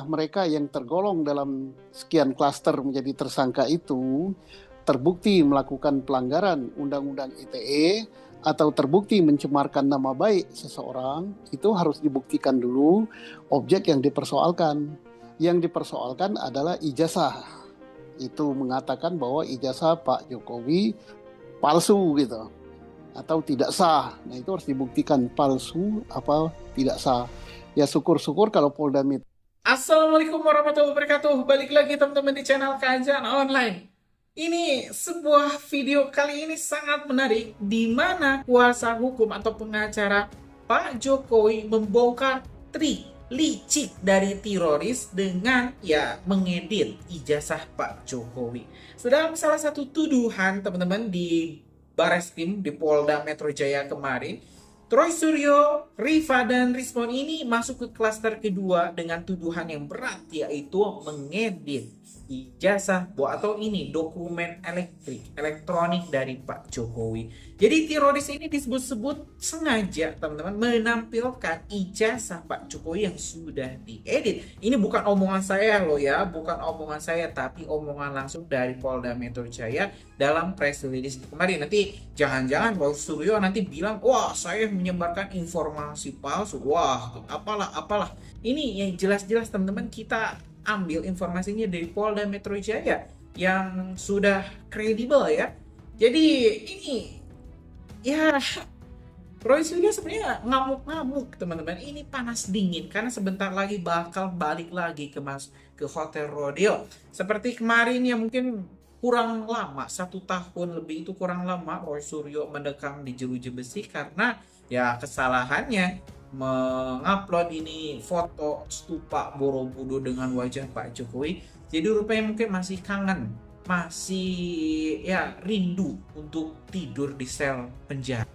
mereka yang tergolong dalam sekian klaster menjadi tersangka itu terbukti melakukan pelanggaran Undang-Undang ITE atau terbukti mencemarkan nama baik seseorang, itu harus dibuktikan dulu objek yang dipersoalkan. Yang dipersoalkan adalah ijazah. Itu mengatakan bahwa ijazah Pak Jokowi palsu gitu atau tidak sah. Nah, itu harus dibuktikan palsu apa tidak sah. Ya syukur-syukur kalau Polda Metro. Assalamualaikum warahmatullahi wabarakatuh. Balik lagi teman-teman di channel Kajian Online. Ini sebuah video kali ini sangat menarik di mana kuasa hukum atau pengacara Pak Jokowi membongkar trik licik dari teroris dengan mengedit ijazah Pak Jokowi. Sedang salah satu tuduhan teman-teman di Bareskrim di Polda Metro Jaya kemarin, Troy Suryo, Rifa, dan Rismon ini masuk ke klaster kedua dengan tuduhan yang berat, yaitu mengedit ijazah atau ini dokumen elektronik dari Pak Jokowi. Jadi teroris ini disebut-sebut sengaja teman-teman menampilkan ijazah Pak Jokowi yang sudah diedit. Ini bukan omongan saya loh ya, bukan omongan saya, tapi omongan langsung dari Polda Metro Jaya dalam press release kemarin. Nanti jangan-jangan Bang Suryo nanti bilang, wah saya menyebarkan informasi palsu, wah apalah. Ini yang jelas-jelas teman-teman kita ambil informasinya dari Polda Metro Jaya yang sudah kredibel ya. Jadi ini ya Roy Suryo sebenarnya ngamuk-ngamuk teman-teman. Ini panas dingin karena sebentar lagi bakal balik lagi ke Hotel Rodeo. Seperti kemarin ya, mungkin kurang lama, 1 tahun lebih itu kurang lama Roy Suryo mendekam di jeruji besi karena ya kesalahannya mengupload ini foto stupa Borobudur dengan wajah Pak Jokowi. Jadi rupanya mungkin masih kangen, masih rindu untuk tidur di sel penjara.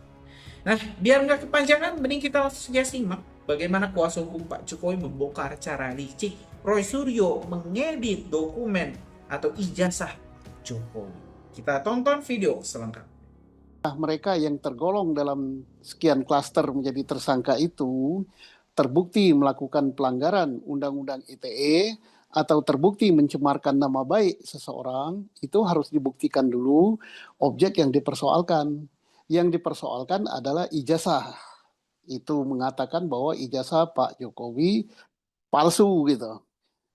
Nah, biar nggak kepanjangan, mending kita langsung saja simak bagaimana kuasa hukum Pak Jokowi membongkar cara licik Roy Suryo mengedit dokumen atau ijazah Jokowi. Kita tonton video selengkapnya. Mereka yang tergolong dalam sekian klaster menjadi tersangka itu terbukti melakukan pelanggaran Undang-Undang ITE atau terbukti mencemarkan nama baik seseorang, itu harus dibuktikan dulu objek yang dipersoalkan. Yang dipersoalkan adalah ijazah. Itu mengatakan bahwa ijazah Pak Jokowi palsu gitu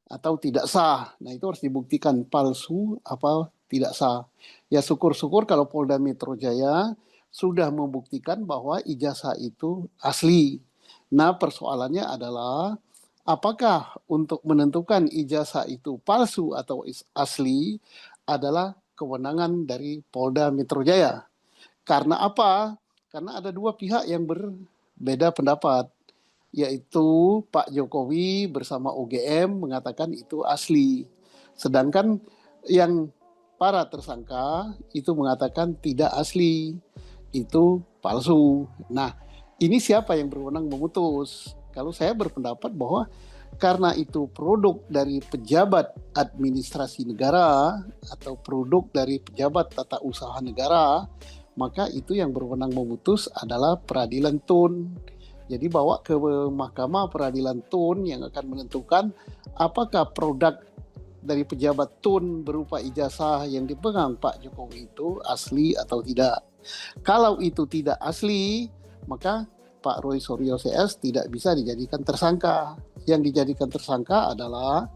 atau tidak sah. Nah, itu harus dibuktikan palsu apa tidak sah. Ya syukur-syukur kalau Polda Metro Jaya sudah membuktikan bahwa ijazah itu asli. Nah, persoalannya adalah apakah untuk menentukan ijazah itu palsu atau asli adalah kewenangan dari Polda Metro Jaya. Karena apa? Karena ada dua pihak yang berbeda pendapat, yaitu Pak Jokowi bersama UGM mengatakan itu asli. Sedangkan yang para tersangka itu mengatakan tidak asli, itu palsu. Nah, ini siapa yang berwenang memutus? Kalau saya berpendapat bahwa karena itu produk dari pejabat administrasi negara atau produk dari pejabat tata usaha negara, maka itu yang berwenang memutus adalah Peradilan Tun. Jadi bawa ke Mahkamah Peradilan Tun yang akan menentukan apakah produk dari pejabat Tun berupa ijazah yang dipegang Pak Jokowi itu asli atau tidak. Kalau itu tidak asli, maka Pak Roy Suryo CS tidak bisa dijadikan tersangka. Yang dijadikan tersangka adalah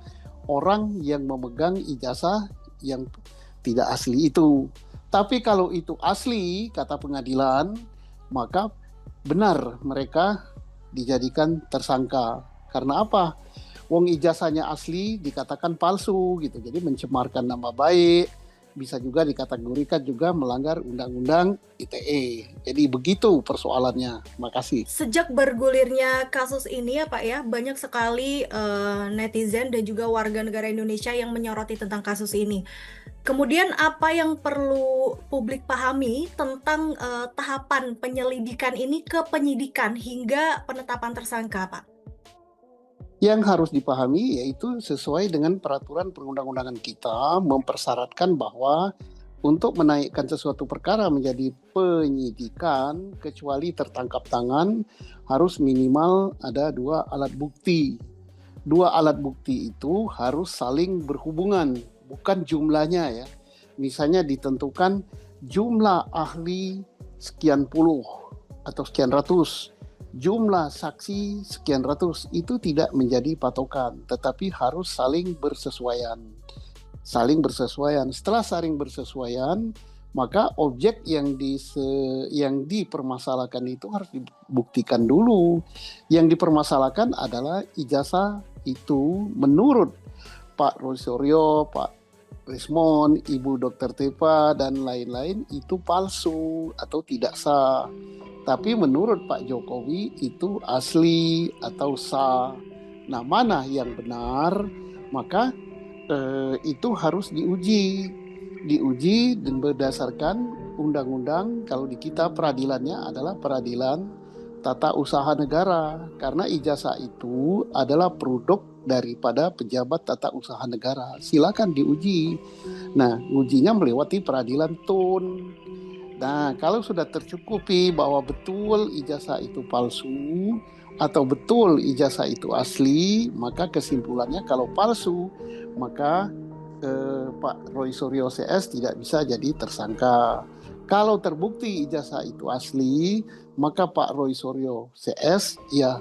orang yang memegang ijazah yang tidak asli itu. Tapi kalau itu asli, kata pengadilan, maka benar mereka dijadikan tersangka. Karena apa? Wong ijazahnya asli dikatakan palsu gitu. Jadi mencemarkan nama baik, bisa juga dikategorikan juga melanggar Undang-Undang ITE. Jadi begitu persoalannya. Makasih. Sejak bergulirnya kasus ini ya Pak ya, banyak sekali netizen dan juga warga negara Indonesia yang menyoroti tentang kasus ini. Kemudian apa yang perlu publik pahami tentang tahapan penyelidikan ini ke penyidikan hingga penetapan tersangka, Pak? Yang harus dipahami yaitu sesuai dengan peraturan perundang-undangan kita mempersyaratkan bahwa untuk menaikkan sesuatu perkara menjadi penyidikan, kecuali tertangkap tangan, harus minimal ada 2 alat bukti. dua alat bukti itu harus saling berhubungan, bukan jumlahnya ya. Misalnya ditentukan jumlah ahli sekian puluh atau sekian ratus, jumlah saksi sekian ratus, itu tidak menjadi patokan, tetapi harus saling bersesuaian. Saling bersesuaian. Setelah saling bersesuaian, maka objek yang dipermasalahkan itu harus dibuktikan dulu. Yang dipermasalahkan adalah ijazah itu menurut Pak Roysuryo, Pak Rismond, Ibu Dr. Tepa, dan lain-lain itu palsu atau tidak sah. Tapi menurut Pak Jokowi itu asli atau sah. Nah, mana yang benar? Maka itu harus diuji dan berdasarkan undang-undang. Kalau di kita peradilannya adalah peradilan tata usaha negara, karena ijazah itu adalah produk daripada pejabat tata usaha negara. Silakan diuji. Nah, ujinya melewati peradilan TUN. Nah, kalau sudah tercukupi bahwa betul ijazah itu palsu atau betul ijazah itu asli, maka kesimpulannya kalau palsu, maka Pak Roysuryo CS tidak bisa jadi tersangka. Kalau terbukti ijazah itu asli, maka Pak Roysuryo CS ya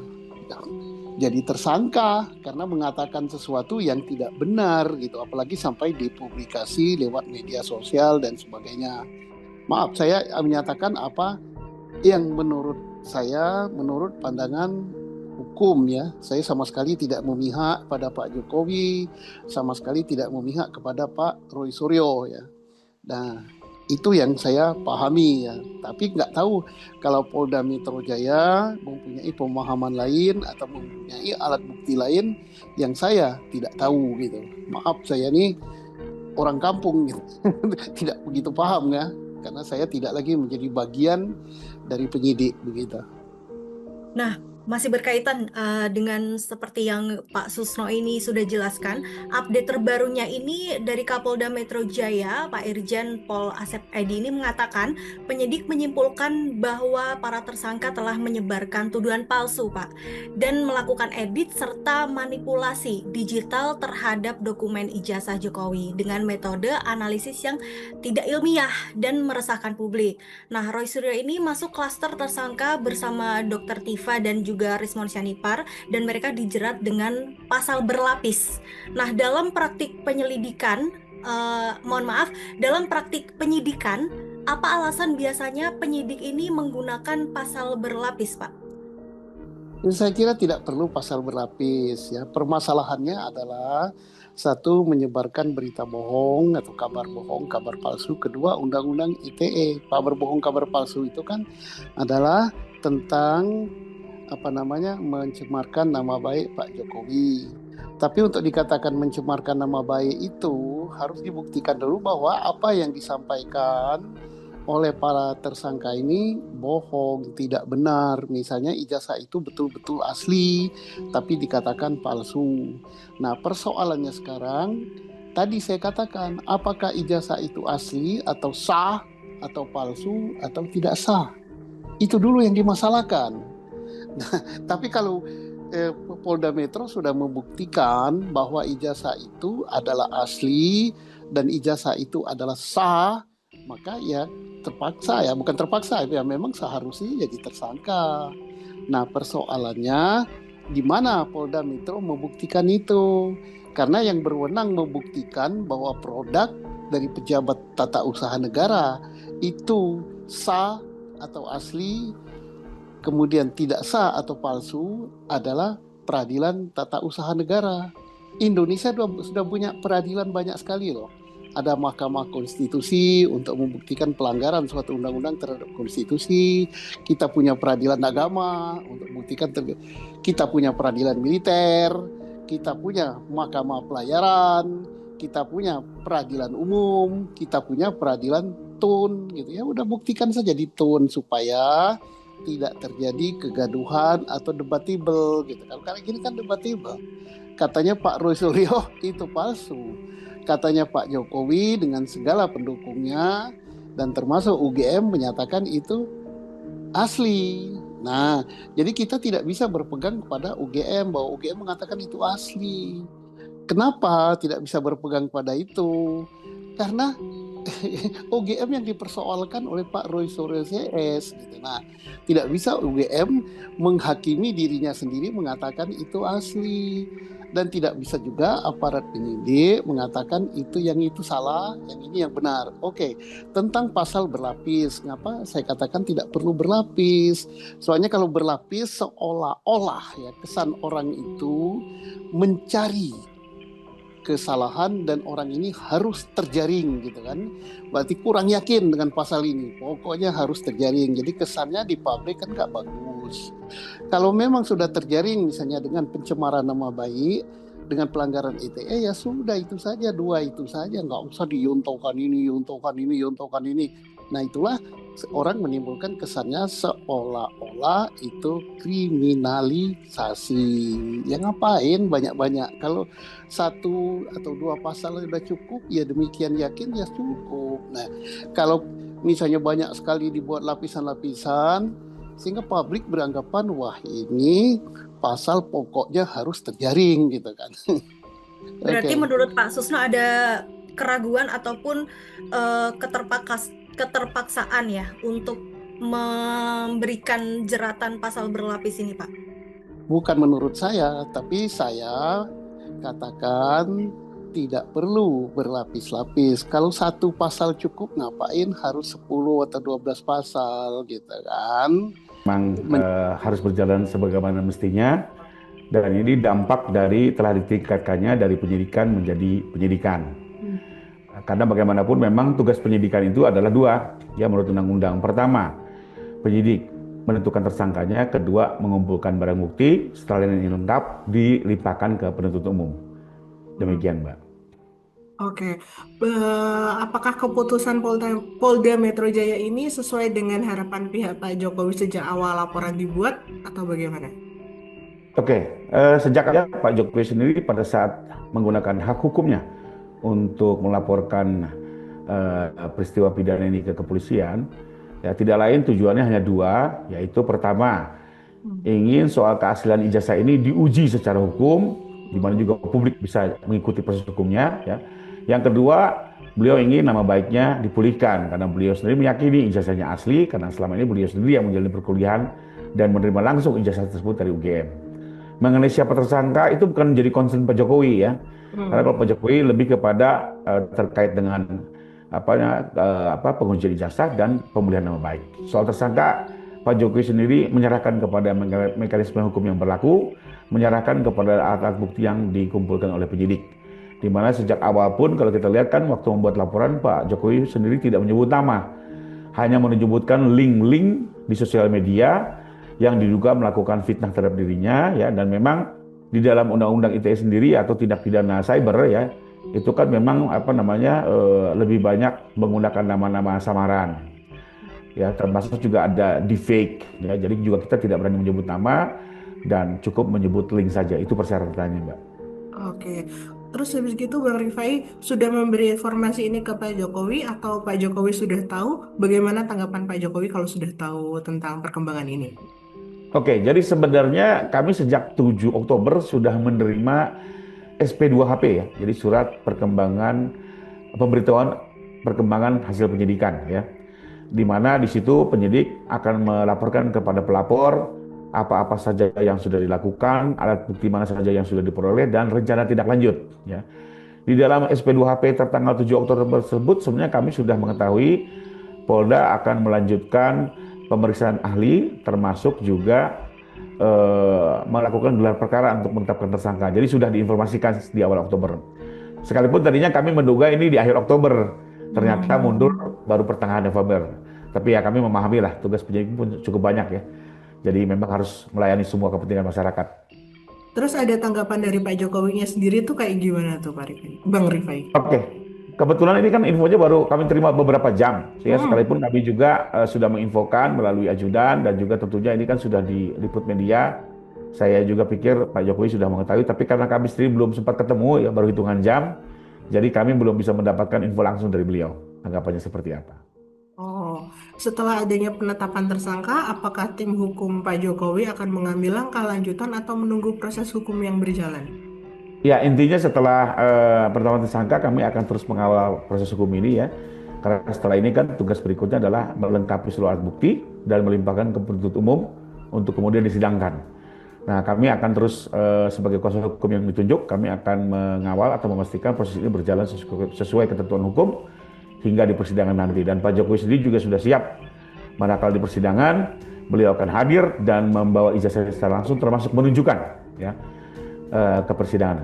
jadi tersangka karena mengatakan sesuatu yang tidak benar gitu, apalagi sampai dipublikasi lewat media sosial dan sebagainya. Maaf, saya menyatakan apa yang menurut saya, menurut pandangan hukum ya. Saya sama sekali tidak memihak pada Pak Jokowi, sama sekali tidak memihak kepada Pak Roysuryo ya. Nah, itu yang saya pahami ya. Tapi nggak tahu kalau Polda Metro Jaya mempunyai pemahaman lain atau mempunyai alat bukti lain yang saya tidak tahu gitu. Maaf, saya ini orang kampung gitu. Tidak begitu paham ya, karena saya tidak lagi menjadi bagian dari penyidik begitu. Nah, masih berkaitan dengan seperti yang Pak Susno ini sudah jelaskan, update terbarunya ini dari Kapolda Metro Jaya, Pak Irjen Pol Asep Edi ini mengatakan penyidik menyimpulkan bahwa para tersangka telah menyebarkan tuduhan palsu, Pak, dan melakukan edit serta manipulasi digital terhadap dokumen ijazah Jokowi dengan metode analisis yang tidak ilmiah dan meresahkan publik. Nah, Roysuryo ini masuk klaster tersangka bersama Dr. Tifa dan juga Rismond Syanipar, dan mereka dijerat dengan pasal berlapis. Nah, dalam praktik penyelidikan, dalam praktik penyidikan, apa alasan biasanya penyidik ini menggunakan pasal berlapis, Pak? Saya kira tidak perlu pasal berlapis ya. Permasalahannya adalah satu, menyebarkan berita bohong atau kabar bohong, kabar palsu. Kedua, undang-undang ITE. Kabar bohong, kabar palsu itu kan adalah tentang mencemarkan nama baik Pak Jokowi. Tapi untuk dikatakan mencemarkan nama baik itu harus dibuktikan dulu bahwa apa yang disampaikan oleh para tersangka ini bohong, tidak benar. Misalnya ijazah itu betul-betul asli, tapi dikatakan palsu. Nah, persoalannya sekarang, tadi saya katakan, apakah ijazah itu asli atau sah, atau palsu, atau tidak sah? Itu dulu yang dimasalahkan. Nah, tapi kalau Polda Metro sudah membuktikan bahwa ijazah itu adalah asli dan ijazah itu adalah sah, maka ya terpaksa ya, bukan terpaksa ya, memang seharusnya jadi tersangka. Nah, persoalannya di mana Polda Metro membuktikan itu? Karena yang berwenang membuktikan bahwa produk dari pejabat tata usaha negara itu sah atau asli, kemudian tidak sah atau palsu adalah peradilan tata usaha negara. Indonesia sudah punya peradilan banyak sekali loh. Ada Mahkamah Konstitusi untuk membuktikan pelanggaran suatu undang-undang terhadap konstitusi. Kita punya peradilan agama untuk membuktikan. Kita punya peradilan militer. Kita punya Mahkamah Pelayaran. Kita punya peradilan umum. Kita punya peradilan TUN gitu ya. Udah buktikan saja di TUN supaya tidak terjadi kegaduhan atau debatable gitu kan. Karena gini kan debatable. Katanya Pak Roysuryo itu palsu. Katanya Pak Jokowi dengan segala pendukungnya dan termasuk UGM menyatakan itu asli. Nah, jadi kita tidak bisa berpegang kepada UGM bahwa UGM mengatakan itu asli. Kenapa tidak bisa berpegang pada itu? Karena UGM yang dipersoalkan oleh Pak Roy Suryo CS gitu. Nah, tidak bisa UGM menghakimi dirinya sendiri mengatakan itu asli, dan tidak bisa juga aparat penyidik mengatakan yang itu salah, yang ini yang benar. Oke, tentang pasal berlapis, ngapa saya katakan tidak perlu berlapis? Soalnya kalau berlapis seolah-olah ya kesan orang itu mencari kesalahan dan orang ini harus terjaring gitu kan, berarti kurang yakin dengan pasal ini, pokoknya harus terjaring, jadi kesannya di pabrik kan nggak bagus. Kalau memang sudah terjaring misalnya dengan pencemaran nama baik, dengan pelanggaran ITE, ya sudah itu saja, dua itu saja, nggak usah diyuntokan ini, yuntokan ini, yuntokan ini. Nah itulah orang menimbulkan kesannya seolah-olah itu kriminalisasi. Ya ngapain banyak-banyak? Kalau satu atau dua pasal sudah cukup, ya demikian yakin ya cukup. Nah kalau misalnya banyak sekali dibuat lapisan-lapisan, sehingga publik beranggapan wah ini pasal pokoknya harus terjaring gitu kan. Berarti Oke. menurut Pak Susno ada keraguan ataupun keterpaksaan ya untuk memberikan jeratan pasal berlapis ini, Pak. Bukan menurut saya, tapi saya katakan tidak perlu berlapis-lapis. Kalau satu pasal cukup, ngapain harus 10 atau 12 pasal gitu kan. Memang harus berjalan sebagaimana mestinya, dan ini dampak dari telah ditingkatkannya dari penyidikan menjadi penyidikan. Karena bagaimanapun memang tugas penyidikan itu adalah dua, ya menurut undang-undang. Pertama, penyidik menentukan tersangkanya, kedua mengumpulkan barang bukti, setelah ini lengkap dilimpahkan ke penuntut umum. Demikian, Mbak. Oke, apakah keputusan Polda Metro Jaya ini sesuai dengan harapan pihak Pak Jokowi sejak awal laporan dibuat atau bagaimana? Oke, sejak awal Pak Jokowi sendiri pada saat menggunakan hak hukumnya untuk melaporkan peristiwa pidana ini ke kepolisian, ya tidak lain tujuannya hanya dua, yaitu pertama, ingin soal keaslian ijazah ini diuji secara hukum, di mana juga publik bisa mengikuti proses hukumnya, ya. Yang kedua, beliau ingin nama baiknya dipulihkan karena beliau sendiri meyakini ijazahnya asli, karena selama ini beliau sendiri yang menjalani perkuliahan dan menerima langsung ijazah tersebut dari UGM. Mengenai siapa tersangka itu bukan menjadi concern Pak Jokowi ya, karena kalau Pak Jokowi lebih kepada terkait dengan pengujian ijazah dan pemulihan nama baik. Soal tersangka, Pak Jokowi sendiri menyerahkan kepada mekanisme hukum yang berlaku, menyerahkan kepada alat bukti yang dikumpulkan oleh penyidik. Di mana sejak awal pun kalau kita lihat kan waktu membuat laporan Pak Jokowi sendiri tidak menyebut nama, hanya menyebutkan link-link di sosial media yang diduga melakukan fitnah terhadap dirinya, ya. Dan memang di dalam undang-undang ITE sendiri atau tindak pidana cyber ya, itu kan memang lebih banyak menggunakan nama-nama samaran, ya, termasuk juga ada deepfake, ya. Jadi juga kita tidak berani menyebut nama dan cukup menyebut link saja, itu persyaratannya, Mbak. Oke, terus habis gitu Bang Rifai sudah memberi informasi ini ke Pak Jokowi atau Pak Jokowi sudah tahu? Bagaimana tanggapan Pak Jokowi kalau sudah tahu tentang perkembangan ini? Oke, jadi sebenarnya kami sejak 7 Oktober sudah menerima SP2HP ya, jadi surat pemberitahuan perkembangan hasil penyidikan ya, di mana di situ penyidik akan melaporkan kepada pelapor apa-apa saja yang sudah dilakukan, alat bukti mana saja yang sudah diperoleh, dan rencana tindak lanjut ya. Di dalam SP2HP tertanggal 7 Oktober tersebut sebenarnya kami sudah mengetahui Polda akan melanjutkan pemeriksaan ahli, termasuk juga melakukan gelar perkara untuk menetapkan tersangka. Jadi sudah diinformasikan di awal Oktober. Sekalipun tadinya kami menduga ini di akhir Oktober, ternyata mundur baru pertengahan November. Tapi ya kami memahami lah tugas penyidik pun cukup banyak ya. Jadi memang harus melayani semua kepentingan masyarakat. Terus ada tanggapan dari Pak Jokowinya sendiri tuh kayak gimana tuh Pak Rifai? Bang Rifai? Oke. Kebetulan ini kan infonya baru kami terima beberapa jam, sehingga sekalipun kami juga sudah menginfokan melalui ajudan dan juga tentunya ini kan sudah diliput media. Saya juga pikir Pak Jokowi sudah mengetahui, tapi karena kami sendiri belum sempat ketemu, ya baru hitungan jam, jadi kami belum bisa mendapatkan info langsung dari beliau. Tanggapannya seperti apa? Oh, Setelah adanya penetapan tersangka, apakah tim hukum Pak Jokowi akan mengambil langkah lanjutan atau menunggu proses hukum yang berjalan? Ya, intinya setelah penetapan tersangka kami akan terus mengawal proses hukum ini ya. Karena setelah ini kan tugas berikutnya adalah melengkapi seluruh alat bukti dan melimpahkan ke penuntut umum untuk kemudian disidangkan. Nah, kami akan terus sebagai kuasa hukum yang ditunjuk, kami akan mengawal atau memastikan proses ini berjalan sesuai ketentuan hukum hingga di persidangan nanti. Dan Pak Jokowi sendiri juga sudah siap manakala di persidangan beliau akan hadir dan membawa ijazah secara langsung termasuk menunjukkan ya ke persidangan.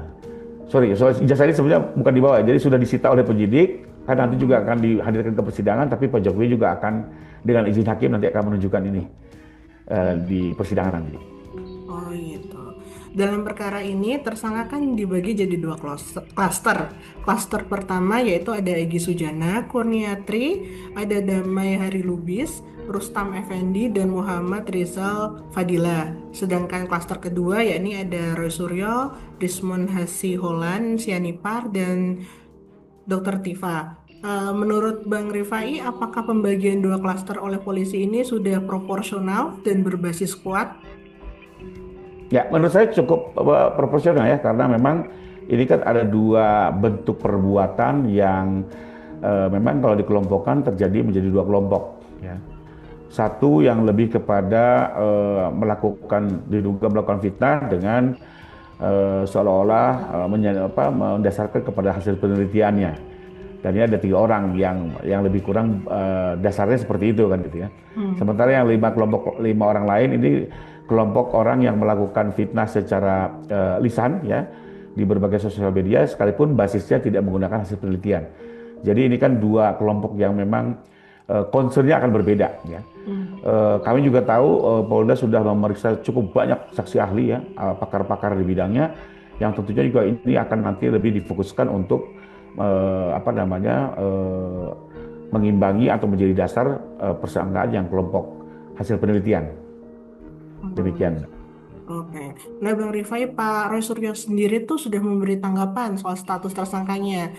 Sorry, ijazah ini sebenarnya bukan dibawa, jadi sudah disita oleh penyidik, kan nanti juga akan dihadirkan ke persidangan, tapi Pak Jokowi juga akan dengan izin hakim nanti akan menunjukkan ini di persidangan nanti. Oh gitu. Dalam perkara ini tersangka kan dibagi jadi dua klaster. Klaster pertama yaitu ada Egy Sujana, Kurniatri, ada Damai Harilubis, Rustam Effendi, dan Muhammad Rizal Fadila. Sedangkan klaster kedua yakni ada Roy Suryo, Rismon Hasiholan, Sianipar, dan Dr. Tifa. Menurut Bang Rifai, apakah pembagian dua klaster oleh polisi ini sudah proporsional dan berbasis kuat? Ya, menurut saya cukup proporsional ya, karena memang ini kan ada dua bentuk perbuatan yang memang kalau dikelompokkan terjadi menjadi dua kelompok. Ya. Satu yang lebih kepada diduga melakukan fitnah dengan seolah-olah mendasarkan kepada hasil penelitiannya. Dan ini ada 3 orang yang lebih kurang dasarnya seperti itu kan gitu ya. Sementara yang 5 orang lain ini kelompok orang yang melakukan fitnah secara lisan ya di berbagai sosial media sekalipun basisnya tidak menggunakan hasil penelitian. Jadi ini kan 2 kelompok yang memang concernnya akan berbeda ya. Kami juga tahu Polda sudah memeriksa cukup banyak saksi ahli ya, pakar-pakar di bidangnya yang tentunya juga ini akan nanti lebih difokuskan untuk mengimbangi atau menjadi dasar persangkaan yang kelompok hasil penelitian. Demikian. Oke. Nah, Bang Rifai, Pak Roy Suryo sendiri tuh sudah memberi tanggapan soal status tersangkanya.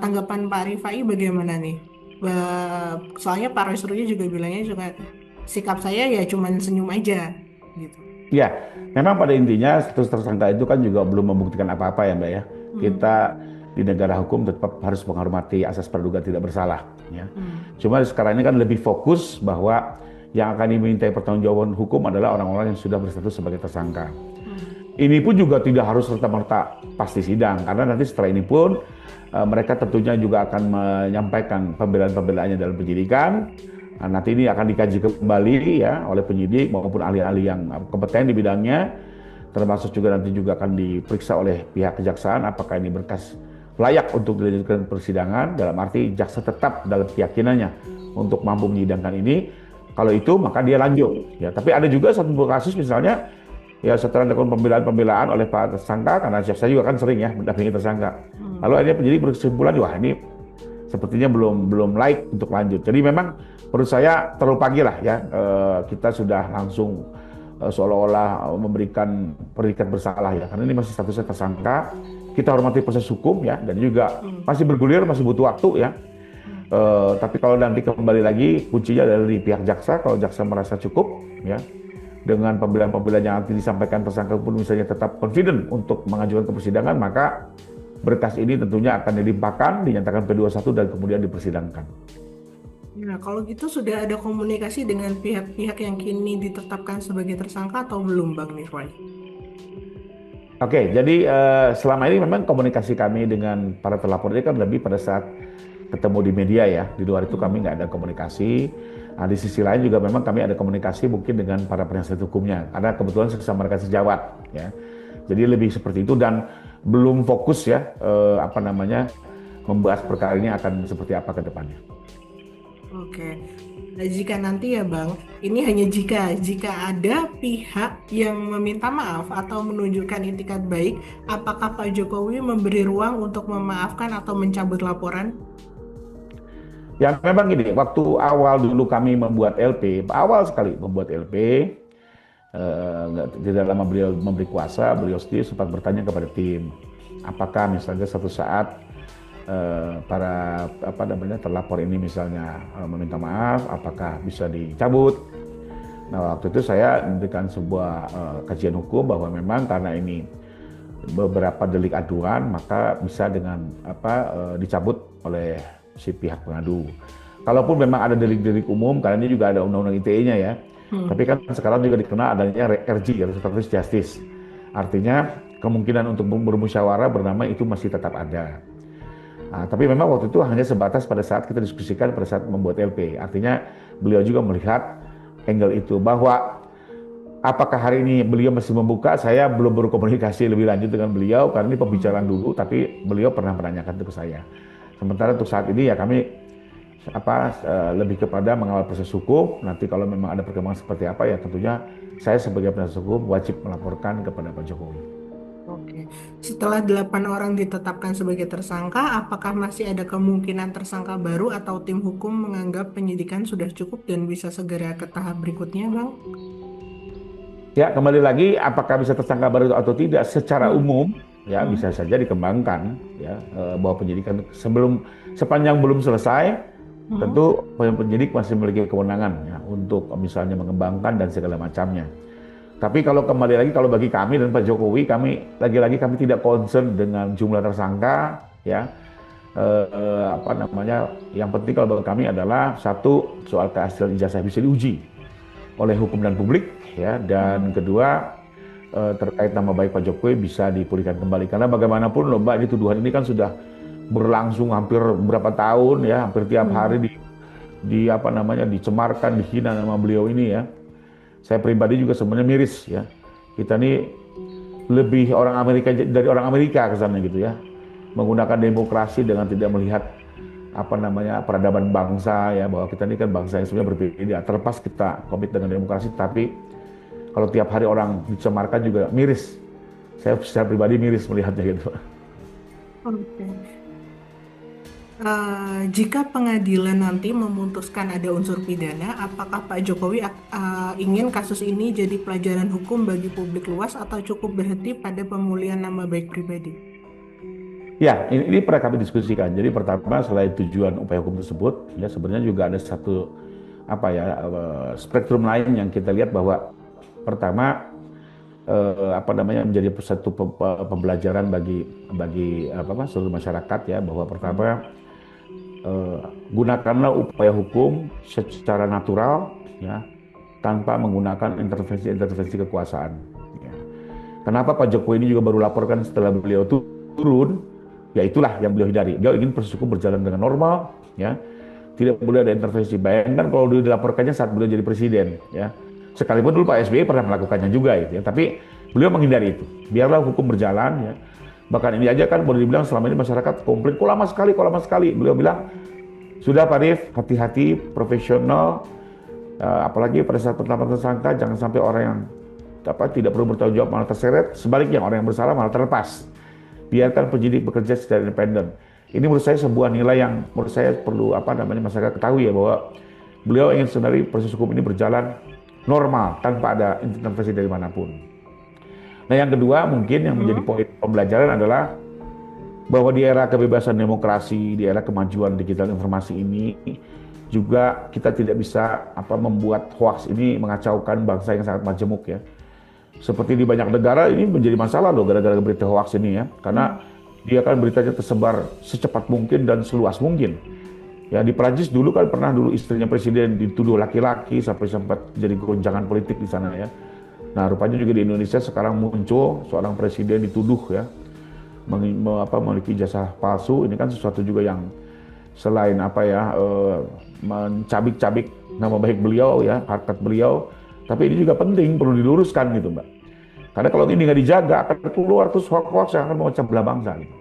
Tanggapan Pak Rifai bagaimana nih? Soalnya Pak Roy Suryo juga bilangnya juga sikap saya ya cuman senyum aja gitu. Ya, memang pada intinya status tersangka itu kan juga belum membuktikan apa-apa ya Mbak ya. Kita di negara hukum tetap harus menghormati asas praduga tidak bersalah. Ya. Cuma sekarang ini kan lebih fokus bahwa yang akan dimintai pertanggungjawaban hukum adalah orang-orang yang sudah berstatus sebagai tersangka. Ini pun juga tidak harus serta-merta pasti sidang, karena nanti setelah ini pun mereka tentunya juga akan menyampaikan pembelaan-pembelaannya dalam penyidikan. Nah, nanti ini akan dikaji kembali ya oleh penyidik maupun ahli-ahli yang kompeten di bidangnya, termasuk juga nanti juga akan diperiksa oleh pihak kejaksaan apakah ini berkas layak untuk dilanjutkan persidangan, dalam arti jaksa tetap dalam keyakinannya untuk mampu menyidangkan ini. Kalau itu maka dia lanjut ya. Tapi ada juga satu kasus misalnya ya setelah dilakukan pembelaan oleh Pak tersangka, karena saya juga kan sering ya mendampingi tersangka. Lalu akhirnya penyidik berkesimpulan wah ini sepertinya belum layak untuk lanjut. Jadi memang menurut saya terlalu pagi lah ya kita sudah langsung seolah-olah memberikan predikat bersalah ya, karena ini masih statusnya tersangka. Kita hormati proses hukum ya, dan juga masih bergulir, masih butuh waktu ya. Tapi kalau nanti kembali lagi kuncinya dari pihak jaksa, kalau jaksa merasa cukup ya dengan pembelaan-pembelaan yang nanti disampaikan tersangka pun misalnya tetap confident untuk mengajukan ke persidangan, maka berkas ini tentunya akan dilimpahkan, dinyatakan P21 dan kemudian dipersidangkan. Nah, kalau gitu sudah ada komunikasi dengan pihak-pihak yang kini ditetapkan sebagai tersangka atau belum, Bang Nirwai? Oke, jadi selama ini memang komunikasi kami dengan para terlapor ini kan lebih pada saat ketemu di media ya. Di luar itu kami nggak ada komunikasi. Nah, di sisi lain juga memang kami ada komunikasi mungkin dengan para penasihat hukumnya. Karena kebetulan sama mereka sejawat ya. Jadi lebih seperti itu dan belum fokus ya membahas perkara ini akan seperti apa ke depannya. Oke. Nah, jika nanti ya Bang, ini hanya jika ada pihak yang meminta maaf atau menunjukkan itikat baik, apakah Pak Jokowi memberi ruang untuk memaafkan atau mencabut laporan? Ya memang gini, waktu awal dulu kami membuat LP, awal sekali membuat LP, tidak lama beliau memberi kuasa, beliau sendiri sempat bertanya kepada tim, apakah misalnya suatu saat para terlapor ini misalnya meminta maaf, apakah bisa dicabut. Nah, waktu itu saya memberikan sebuah kajian hukum bahwa memang karena ini beberapa delik aduan, maka bisa dengan dicabut oleh si pihak pengadu. Kalaupun memang ada delik-delik umum, karena ini juga ada undang-undang ITE-nya ya. Tapi kan sekarang juga dikenal adanya RJ, Restoratif Justice. Artinya kemungkinan untuk bermusyawarah bernama itu masih tetap ada. Nah, tapi memang waktu itu hanya sebatas pada saat kita diskusikan pada saat membuat LP. Artinya beliau juga melihat angle itu, bahwa apakah hari ini beliau masih membuka, saya belum berkomunikasi lebih lanjut dengan beliau karena ini pembicaraan dulu, tapi beliau pernah menanyakan itu ke saya. Sementara untuk saat ini ya kami lebih kepada mengawal proses hukum. Nanti kalau memang ada perkembangan seperti apa ya tentunya saya sebagai penasihat hukum wajib melaporkan kepada Pak Jokowi. Oke. Setelah 8 orang ditetapkan sebagai tersangka, apakah masih ada kemungkinan tersangka baru atau tim hukum menganggap penyidikan sudah cukup dan bisa segera ke tahap berikutnya, Bang? Ya, kembali lagi apakah bisa tersangka baru atau tidak secara umum ya bisa saja dikembangkan ya, bahwa penyidikan sepanjang belum selesai tentu penyidik masih memiliki kewenangan ya untuk misalnya mengembangkan dan segala macamnya. Tapi kalau kembali lagi, kalau bagi kami dan Pak Jokowi, kami lagi-lagi kami tidak concern dengan jumlah tersangka ya. Yang penting kalau bagi kami adalah satu, soal keaslian ijazah bisa diuji oleh hukum dan publik ya, dan kedua terkait nama baik Pak Jokowi bisa dipulihkan kembali, karena bagaimanapun loh Mbak, ini tuduhan ini kan sudah berlangsung hampir berapa tahun ya, hampir tiap hari dicemarkan, dihina nama beliau ini ya. Saya pribadi juga sebenarnya miris ya, kita ini lebih orang Amerika dari orang Amerika kesannya gitu ya, menggunakan demokrasi dengan tidak melihat peradaban bangsa ya, bahwa kita ini kan bangsa yang sebenarnya berbeda, terlepas kita komit dengan demokrasi, tapi kalau tiap hari orang dicemarkan juga miris. Saya secara pribadi miris melihatnya gitu. Oke. Jika pengadilan nanti memutuskan ada unsur pidana, apakah Pak Jokowi ingin kasus ini jadi pelajaran hukum bagi publik luas atau cukup berhenti pada pemulihan nama baik pribadi? Ya, ini pernah kami diskusikan. Jadi pertama, selain tujuan upaya hukum tersebut, ya sebenarnya juga ada satu spektrum lain yang kita lihat, bahwa pertama menjadi satu pembelajaran bagi seluruh masyarakat ya, bahwa pertama gunakanlah upaya hukum secara natural ya, tanpa menggunakan intervensi kekuasaan ya. Kenapa Pak Jokowi ini juga baru laporkan setelah beliau turun? Ya itulah yang beliau hindari. Beliau ingin proses hukum berjalan dengan normal ya, tidak boleh ada intervensi. Bayangkan kalau dulu dilaporkannya saat beliau jadi presiden ya, sekalipun dulu Pak SBY pernah melakukannya juga gitu ya, tapi beliau menghindari itu. Biarlah hukum berjalan ya. Bahkan ini aja kan boleh dibilang selama ini masyarakat komplain, kok lama sekali. Beliau bilang, sudah Pak Rif, hati-hati, profesional, apalagi pada saat penetapan tersangka, jangan sampai orang yang tidak perlu bertanggung jawab malah terseret, sebaliknya orang yang bersalah malah terlepas. Biarkan penyidik bekerja secara independen. Ini menurut saya sebuah nilai yang menurut saya perlu masyarakat ketahui ya, bahwa beliau ingin sebenarnya proses hukum ini berjalan normal tanpa ada intervensi dari manapun. Nah yang kedua mungkin yang menjadi poin pembelajaran adalah bahwa di era kebebasan demokrasi, di era kemajuan digital informasi ini juga kita tidak bisa membuat hoax ini mengacaukan bangsa yang sangat majemuk ya. Seperti di banyak negara ini menjadi masalah loh gara-gara berita hoax ini ya, karena dia kan beritanya tersebar secepat mungkin dan seluas mungkin. Ya di Prancis dulu kan pernah istrinya presiden dituduh laki-laki sampai sempat jadi gonjangan politik di sana ya. Nah rupanya juga di Indonesia sekarang muncul seorang presiden dituduh ya memiliki ijazah palsu. Ini kan sesuatu juga yang selain mencabik-cabik nama baik beliau ya, harkat beliau, tapi ini juga penting, perlu diluruskan gitu Mbak. Karena kalau ini nggak dijaga akan keluar terus hoax yang akan memecah belah bangsa gitu.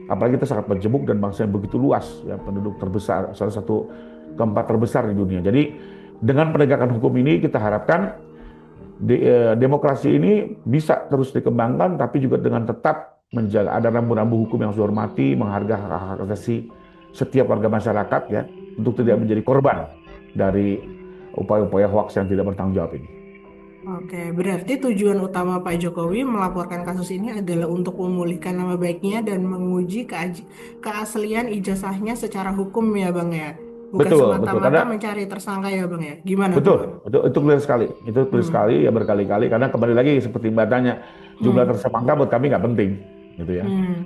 Apalagi kita sangat majemuk dan bangsa yang begitu luas ya, penduduk terbesar, salah satu keempat terbesar di dunia. Jadi dengan penegakan hukum ini kita harapkan demokrasi ini bisa terus dikembangkan, tapi juga dengan tetap menjaga ada rambu-rambu hukum yang harus dihormati, menghargai hak asasi setiap warga masyarakat ya, untuk tidak menjadi korban dari upaya-upaya hoax yang tidak bertanggung jawab ini. Oke, berarti tujuan utama Pak Jokowi melaporkan kasus ini adalah untuk memulihkan nama baiknya dan menguji keaslian ijazahnya secara hukum ya Bang ya. Bukan Betul, betul. semata-mata Karena mencari tersangka ya Bang ya. Gimana tuh Bang? betul, itu clear sekali. Itu clear Hmm, sekali ya berkali-kali. Karena kembali lagi seperti Mbak tanya, jumlah hmm, tersangka buat kami nggak penting, gitu ya. hmm.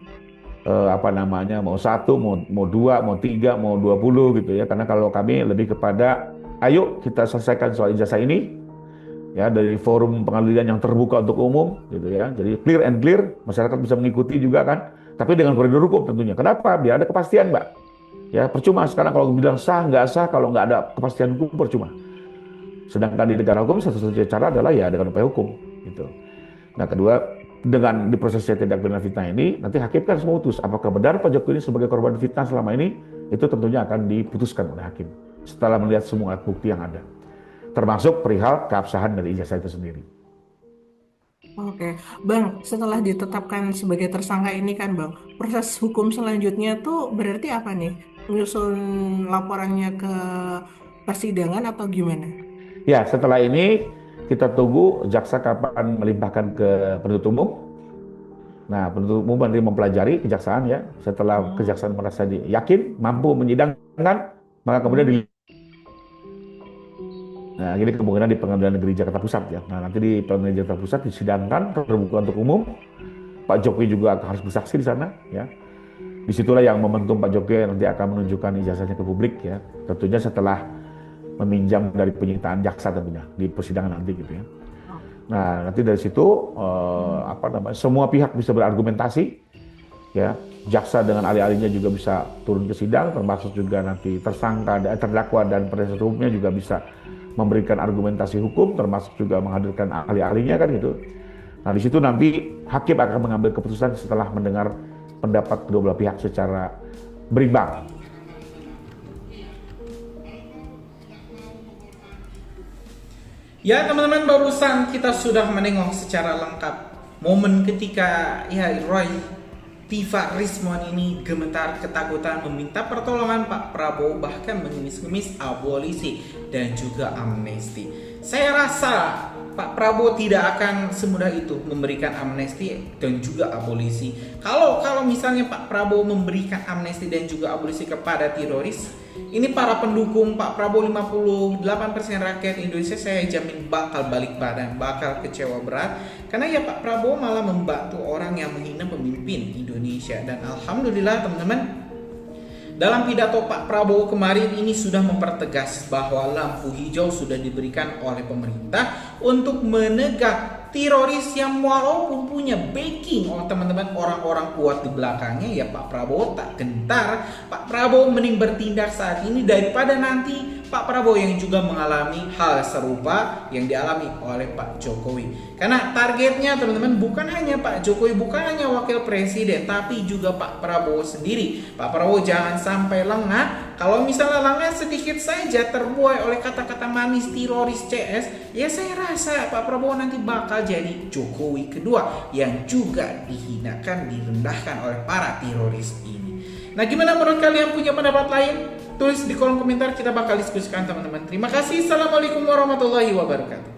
Apa namanya, mau satu, mau dua, mau tiga, mau 20 gitu ya. Karena kalau kami lebih kepada, ayo kita selesaikan soal ijazah ini, ya dari forum pengadilan yang terbuka untuk umum, gitu ya. Jadi clear and clear, masyarakat bisa mengikuti juga kan. Tapi dengan koridor hukum tentunya. Kenapa? Biar ada kepastian, Mbak. Ya percuma sekarang kalau bilang sah, nggak sah, kalau nggak ada kepastian hukum percuma. Sedangkan di negara hukum satu-satunya cara adalah ya dengan upaya hukum, gitu. Nah, kedua, dengan diprosesnya tindak pidana fitnah ini, nanti hakim kan harus memutus apakah benar Pak Jokowi ini sebagai korban fitnah selama ini, itu tentunya akan diputuskan oleh hakim setelah melihat semua alat bukti yang ada, termasuk perihal keabsahan dari ijazah itu sendiri. Oke, Bang, setelah ditetapkan sebagai tersangka ini kan Bang, proses hukum selanjutnya tuh berarti apa nih? Menyusun laporannya ke persidangan atau gimana? Ya, setelah ini kita tunggu jaksa kapan melimpahkan ke penuntut umum. Nah, penuntut umum nanti mempelajari kejaksaan ya. Setelah Hmm, kejaksaan merasa yakin mampu menyidangkan, maka kemudian hmm, nah, ini kemungkinan di Pengadilan Negeri Jakarta Pusat ya. Nah, nanti di Pengadilan Negeri Jakarta Pusat disidangkan terbuka untuk umum. Pak Jokowi juga harus bersaksi di sana ya. Disitulah yang momentum Pak Jokowi nanti akan menunjukkan ijazahnya ke publik ya. Tentunya setelah meminjam dari penyitaan jaksa tentunya di persidangan nanti gitu ya. Nah, nanti dari situ apa namanya, semua pihak bisa berargumentasi ya. Jaksa dengan ahli-ahlinya juga bisa turun ke sidang, termasuk juga nanti tersangka, terdakwa dan penasihat hukumnya juga bisa memberikan argumentasi hukum, termasuk juga menghadirkan ahli-ahlinya kan gitu. Nah, di situ nanti hakim akan mengambil keputusan setelah mendengar pendapat kedua belah pihak secara berimbang. Ya teman-teman, barusan kita sudah menengok secara lengkap momen ketika ya Roy Tifa Rismon ini gemetar ketakutan meminta pertolongan Pak Prabowo, bahkan mengemis-ngemis abolisi dan juga amnesti. Saya rasa Pak Prabowo tidak akan semudah itu memberikan amnesti dan juga abolisi. Kalau misalnya Pak Prabowo memberikan amnesti dan juga abolisi kepada teroris, ini para pendukung Pak Prabowo 58% rakyat Indonesia saya jamin bakal balik badan, bakal kecewa berat. Karena ya Pak Prabowo malah membantu orang yang menghina pemimpin Indonesia. Dan alhamdulillah teman-teman, dalam pidato Pak Prabowo kemarin ini sudah mempertegas bahwa lampu hijau sudah diberikan oleh pemerintah untuk menegak teroris yang walaupun punya backing teman-teman orang-orang kuat di belakangnya, ya Pak Prabowo tak gentar. Pak Prabowo mending bertindak saat ini daripada nanti Pak Prabowo yang juga mengalami hal serupa yang dialami oleh Pak Jokowi. Karena targetnya teman-teman bukan hanya Pak Jokowi, bukan hanya wakil presiden, tapi juga Pak Prabowo sendiri. Pak Prabowo jangan sampai lengah. Kalau misalnya lengah sedikit saja terbuai oleh kata-kata manis teroris CS, ya saya rasa Pak Prabowo nanti bakal jadi Jokowi kedua yang juga dihinakan, direndahkan oleh para teroris ini. Nah, gimana menurut kalian, punya pendapat lain? Tulis di kolom komentar, kita bakal diskusikan teman-teman. Terima kasih. Assalamualaikum warahmatullahi wabarakatuh.